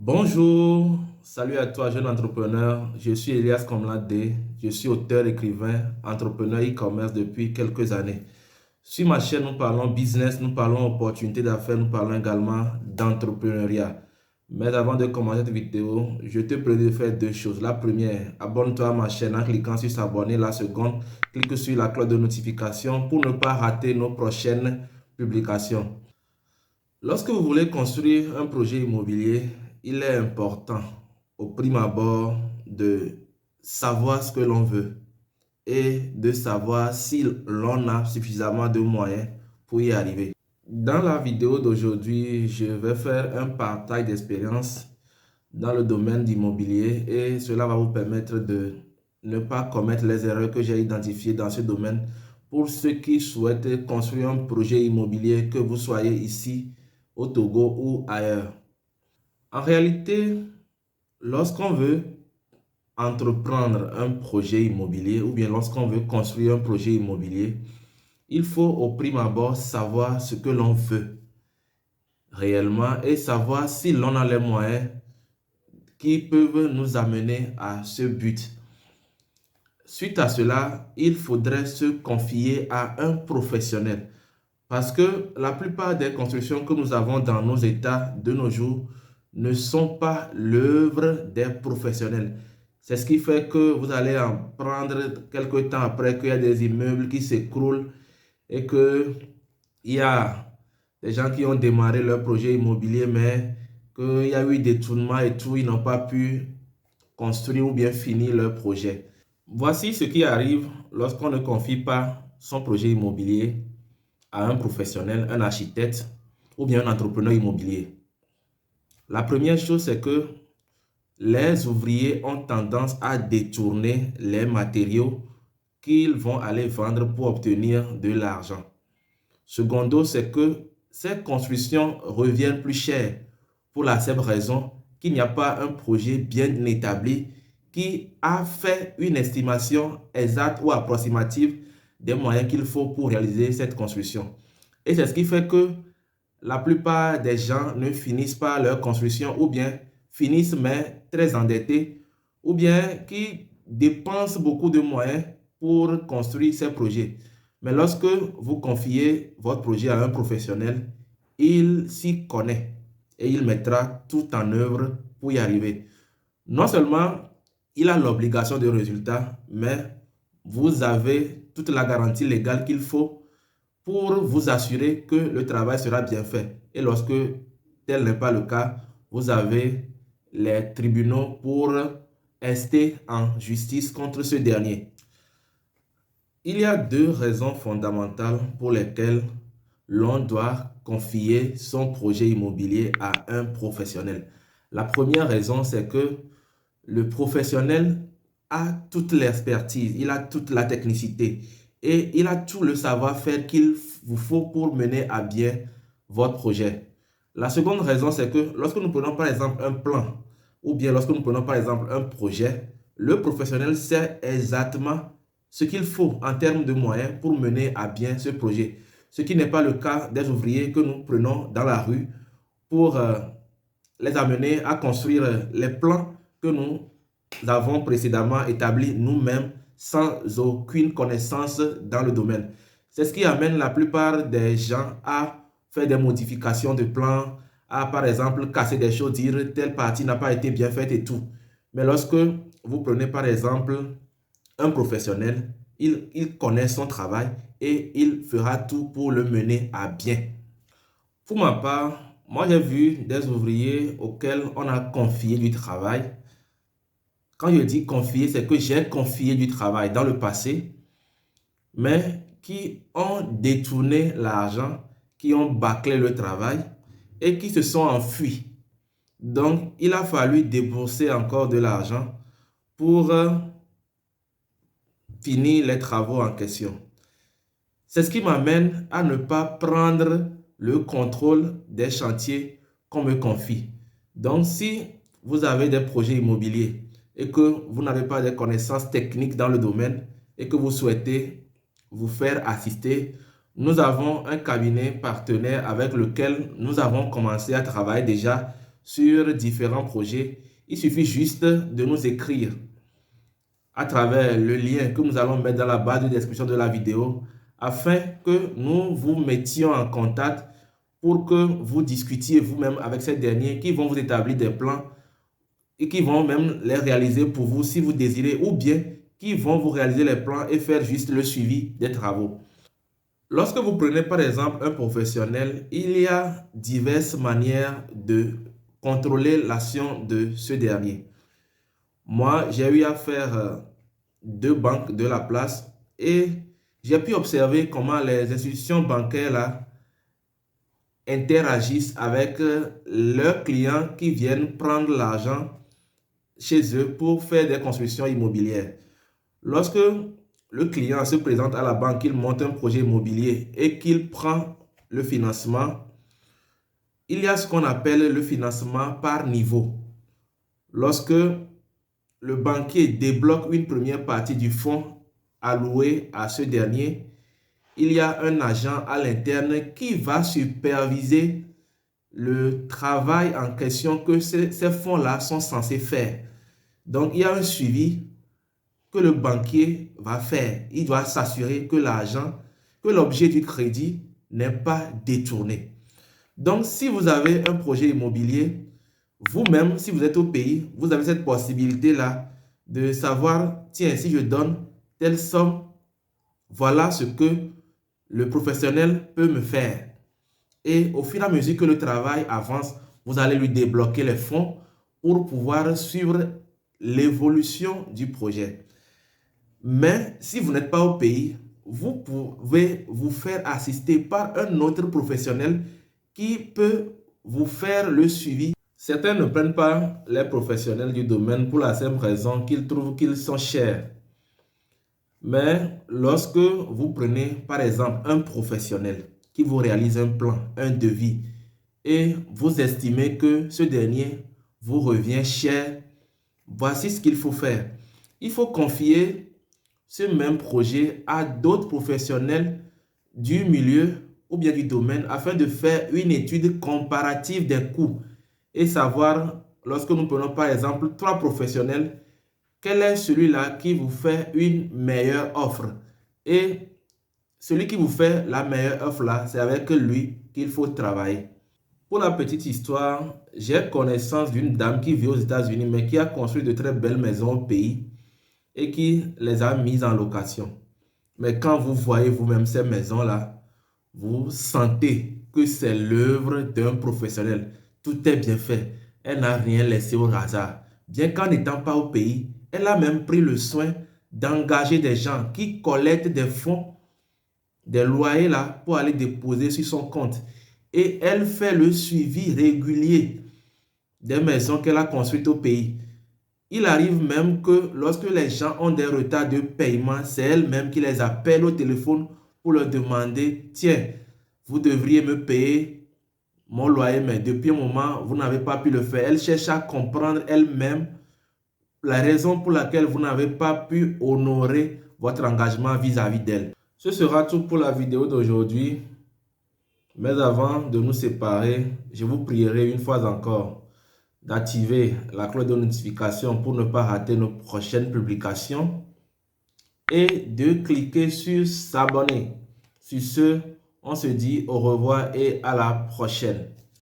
Bonjour, salut à toi jeune entrepreneur, je suis Elias Komlade, je suis auteur, écrivain, entrepreneur e-commerce depuis quelques années. Sur ma chaîne, nous parlons business, nous parlons opportunités d'affaires, nous parlons également d'entrepreneuriat. Mais avant de commencer cette vidéo, je te prie de faire deux choses. La première, abonne-toi à ma chaîne en cliquant sur s'abonner. La seconde, clique sur la cloche de notification pour ne pas rater nos prochaines publications. Lorsque vous voulez construire un projet immobilier, il est important au prime abord de savoir ce que l'on veut et de savoir si l'on a suffisamment de moyens pour y arriver. Dans la vidéo d'aujourd'hui, je vais faire un partage d'expérience dans le domaine d'immobilier et cela va vous permettre de ne pas commettre les erreurs que j'ai identifiées dans ce domaine pour ceux qui souhaitent construire un projet immobilier, que vous soyez ici au Togo ou ailleurs. En réalité, lorsqu'on veut entreprendre un projet immobilier ou bien lorsqu'on veut construire un projet immobilier, il faut au prime abord savoir ce que l'on veut réellement et savoir si l'on a les moyens qui peuvent nous amener à ce but. Suite à cela, il faudrait se confier à un professionnel parce que la plupart des constructions que nous avons dans nos États de nos jours ne sont pas l'œuvre des professionnels. C'est ce qui fait que vous allez en prendre quelques temps après qu'il y a des immeubles qui s'écroulent et qu'il y a des gens qui ont démarré leur projet immobilier, mais qu'il y a eu des détournements et tout, ils n'ont pas pu construire ou bien finir leur projet. Voici ce qui arrive lorsqu'on ne confie pas son projet immobilier à un professionnel, un architecte ou bien un entrepreneur immobilier. La première chose, c'est que les ouvriers ont tendance à détourner les matériaux qu'ils vont aller vendre pour obtenir de l'argent. Secondo, c'est que ces constructions reviennent plus chères pour la simple raison qu'il n'y a pas un projet bien établi qui a fait une estimation exacte ou approximative des moyens qu'il faut pour réaliser cette construction. Et c'est ce qui fait que la plupart des gens ne finissent pas leur construction ou bien finissent mais très endettés ou bien qui dépensent beaucoup de moyens pour construire ces projets. Mais lorsque vous confiez votre projet à un professionnel, il s'y connaît et il mettra tout en œuvre pour y arriver. Non seulement il a l'obligation de résultat, mais vous avez toute la garantie légale qu'il faut pour vous assurer que le travail sera bien fait. Et lorsque tel n'est pas le cas, vous avez les tribunaux pour rester en justice contre ce dernier. Il y a deux raisons fondamentales pour lesquelles l'on doit confier son projet immobilier à un professionnel. La première raison, c'est que le professionnel a toute l'expertise, il a toute la technicité et il a tout le savoir-faire qu'il vous faut pour mener à bien votre projet. La seconde raison, c'est que lorsque nous prenons par exemple un plan ou bien lorsque nous prenons par exemple un projet, le professionnel sait exactement ce qu'il faut en termes de moyens pour mener à bien ce projet. Ce qui n'est pas le cas des ouvriers que nous prenons dans la rue pour les amener à construire les plans que nous avons précédemment établis nous-mêmes sans aucune connaissance dans le domaine. C'est ce qui amène la plupart des gens à faire des modifications de plans, à par exemple casser des choses, dire telle partie n'a pas été bien faite et tout. Mais lorsque vous prenez par exemple un professionnel, il connaît son travail et il fera tout pour le mener à bien. Pour ma part, moi j'ai vu des ouvriers auxquels on a confié du travail. Quand je dis confier, c'est que j'ai confié du travail dans le passé, mais qui ont détourné l'argent, qui ont bâclé le travail et qui se sont enfuis. Donc, il a fallu débourser encore de l'argent pour finir les travaux en question. C'est ce qui m'amène à ne pas prendre le contrôle des chantiers qu'on me confie. Donc, si vous avez des projets immobiliers et que vous n'avez pas de connaissances techniques dans le domaine et que vous souhaitez vous faire assister, nous avons un cabinet partenaire avec lequel nous avons commencé à travailler déjà sur différents projets, il suffit juste de nous écrire à travers le lien que nous allons mettre dans la barre de description de la vidéo afin que nous vous mettions en contact pour que vous discutiez vous-même avec ces derniers qui vont vous établir des plans et qui vont même les réaliser pour vous si vous désirez, ou bien qui vont vous réaliser les plans et faire juste le suivi des travaux. Lorsque vous prenez par exemple un professionnel, il y a diverses manières de contrôler l'action de ce dernier. Moi, j'ai eu à faire 2 banques de la place et j'ai pu observer comment les institutions bancaires là interagissent avec leurs clients qui viennent prendre l'argent chez eux pour faire des constructions immobilières. Lorsque le client se présente à la banque, il monte un projet immobilier et qu'il prend le financement, il y a ce qu'on appelle le financement par niveau. Lorsque le banquier débloque une première partie du fonds alloué à ce dernier, il y a un agent à l'interne qui va superviser le travail en question que ces fonds-là sont censés faire. Donc, il y a un suivi que le banquier va faire. Il doit s'assurer que l'argent, que l'objet du crédit n'est pas détourné. Donc, si vous avez un projet immobilier, vous-même, si vous êtes au pays, vous avez cette possibilité-là de savoir, tiens, si je donne telle somme, voilà ce que le professionnel peut me faire. Et au fur et à mesure que le travail avance, vous allez lui débloquer les fonds pour pouvoir suivre l'évolution du projet. Mais si vous n'êtes pas au pays, vous pouvez vous faire assister par un autre professionnel qui peut vous faire le suivi. Certains ne prennent pas les professionnels du domaine pour la simple raison qu'ils trouvent qu'ils sont chers. Mais lorsque vous prenez par exemple un professionnel qui vous réalise un plan, un devis, et vous estimez que ce dernier vous revient cher, voici ce qu'il faut faire. Il faut confier ce même projet à d'autres professionnels du milieu ou bien du domaine afin de faire une étude comparative des coûts et savoir, lorsque nous prenons par exemple 3 professionnels, quel est celui-là qui vous fait une meilleure offre. Et celui qui vous fait la meilleure offre là, c'est avec lui qu'il faut travailler. Pour la petite histoire, j'ai connaissance d'une dame qui vit aux États-Unis mais qui a construit de très belles maisons au pays et qui les a mises en location. Mais quand vous voyez vous-même ces maisons-là, vous sentez que c'est l'œuvre d'un professionnel. Tout est bien fait. Elle n'a rien laissé au hasard. Bien qu'en n'étant pas au pays, elle a même pris le soin d'engager des gens qui collectent des fonds, des loyers là, pour aller déposer sur son compte. Et elle fait le suivi régulier des maisons qu'elle a construites au pays. Il arrive même que lorsque les gens ont des retards de paiement, c'est elle-même qui les appelle au téléphone pour leur demander, tiens, vous devriez me payer mon loyer, mais depuis un moment, vous n'avez pas pu le faire. Elle cherche à comprendre elle-même la raison pour laquelle vous n'avez pas pu honorer votre engagement vis-à-vis d'elle. Ce sera tout pour la vidéo d'aujourd'hui. Mais avant de nous séparer, je vous prierai une fois encore d'activer la cloche de notification pour ne pas rater nos prochaines publications et de cliquer sur s'abonner. Sur ce, on se dit au revoir et à la prochaine.